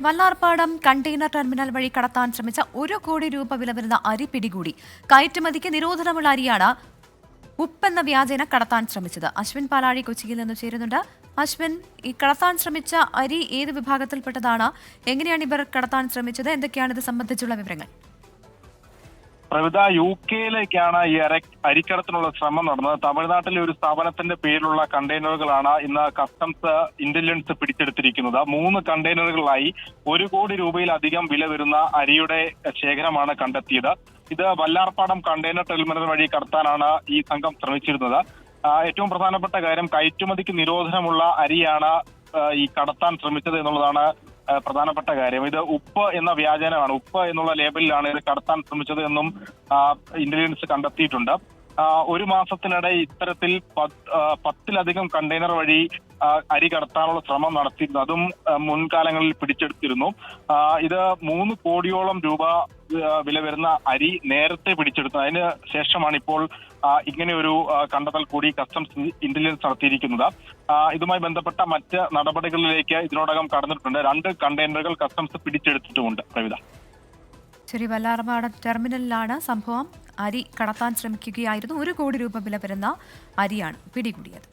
Vallarpadam container terminal വഴി കടത്താൻ ശ്രമിച്ച 1 കോടി രൂപ വില വരുന്ന അരി പിടികൂടി. കയറ്റുമതിക്ക് നിരോധനമുള്ള അരിയാണ് ഉപ്പെന്ന വ്യാജേന കടത്താൻ ശ്രമിച്ചത്. അശ്വിൻ പാലാഴി കൊച്ചിയിൽ നിന്ന് ചേരുന്നുണ്ട്. അശ്വിൻ, ഈ കടത്താൻ ശ്രമിച്ച അരി ഏത് വിഭാഗത്തിൽപ്പെട്ടതാണ്? എങ്ങനെയാണ് ഇവർ കടത്താൻ ശ്രമിച്ചത്? എന്തൊക്കെയാണ് ഇത് സംബന്ധിച്ചുള്ള വിവരങ്ങൾ? പ്രവിത, UK-യിലേക്കാണ് ഈ അരിക്കടത്തിനുള്ള ശ്രമം നടന്നത്. തമിഴ്നാട്ടിലെ ഒരു സ്ഥാപനത്തിന്റെ പേരിലുള്ള കണ്ടെയ്നറുകളാണ് ഇന്ന് കസ്റ്റംസ് ഇന്റലിജൻസ് പിടിച്ചെടുത്തിരിക്കുന്നത്. 3 കണ്ടെയ്നറുകളായി 1 കോടി രൂപയിലധികം വില വരുന്ന അരിയുടെ ശേഖരമാണ് കണ്ടെത്തിയത്. ഇത് വല്ലാർപാടം കണ്ടെയ്നർ ടെർമിനൽ വഴി കടത്താനാണ് ഈ സംഘം ശ്രമിച്ചിരുന്നത്. ഏറ്റവും പ്രധാനപ്പെട്ട കാര്യം, കയറ്റുമതിക്ക് നിരോധനമുള്ള അരിയാണ് ഈ കടത്താൻ ശ്രമിച്ചത് എന്നുള്ളതാണ് പ്രധാനപ്പെട്ട കാര്യം. ഇത് ഉപ്പ് എന്ന വ്യാജനമാണ്, ഉപ്പ് എന്നുള്ള ലേബലിലാണ് ഇത് കടത്താൻ ശ്രമിച്ചത് എന്നും ഇന്റലിജൻസ് കണ്ടെത്തിയിട്ടുണ്ട്. 1 മാസത്തിനിടെ ഇത്തരത്തിൽ 10-ലധികം കണ്ടെയ്നർ വഴി അരി കടത്താനുള്ള ശ്രമം നടത്തിയിരുന്നു. അതും മുൻകാലങ്ങളിൽ പിടിച്ചെടുത്തിരുന്നു. ഇത് 3 കോടിയോളം രൂപ വില വരുന്ന അരി നേരത്തെ പിടിച്ചെടുത്തു. അതിന് ശേഷമാണ് ഇപ്പോൾ ഇങ്ങനെ ഒരു കണ്ടെത്തൽ കൂടി കസ്റ്റംസ് ഇന്റലിജൻസ് നടത്തിയിരിക്കുന്നത്. ഇതുമായി ബന്ധപ്പെട്ട മറ്റ് നടപടികളിലേക്ക് ഇതിനോടകം കടന്നിട്ടുണ്ട്. 2 കണ്ടെയ്നറുകൾ കസ്റ്റംസ് പിടിച്ചെടുത്തിട്ടുമുണ്ട്. പ്രവിത, ശരി, വല്ലാർപാടം ടെർമിനലിലാണ് സംഭവം. അരി കടത്താൻ ശ്രമിക്കുകയായിരുന്നു. 1 കോടി രൂപ വില വരുന്ന അരിയാണ് പിടികൂടിയത്.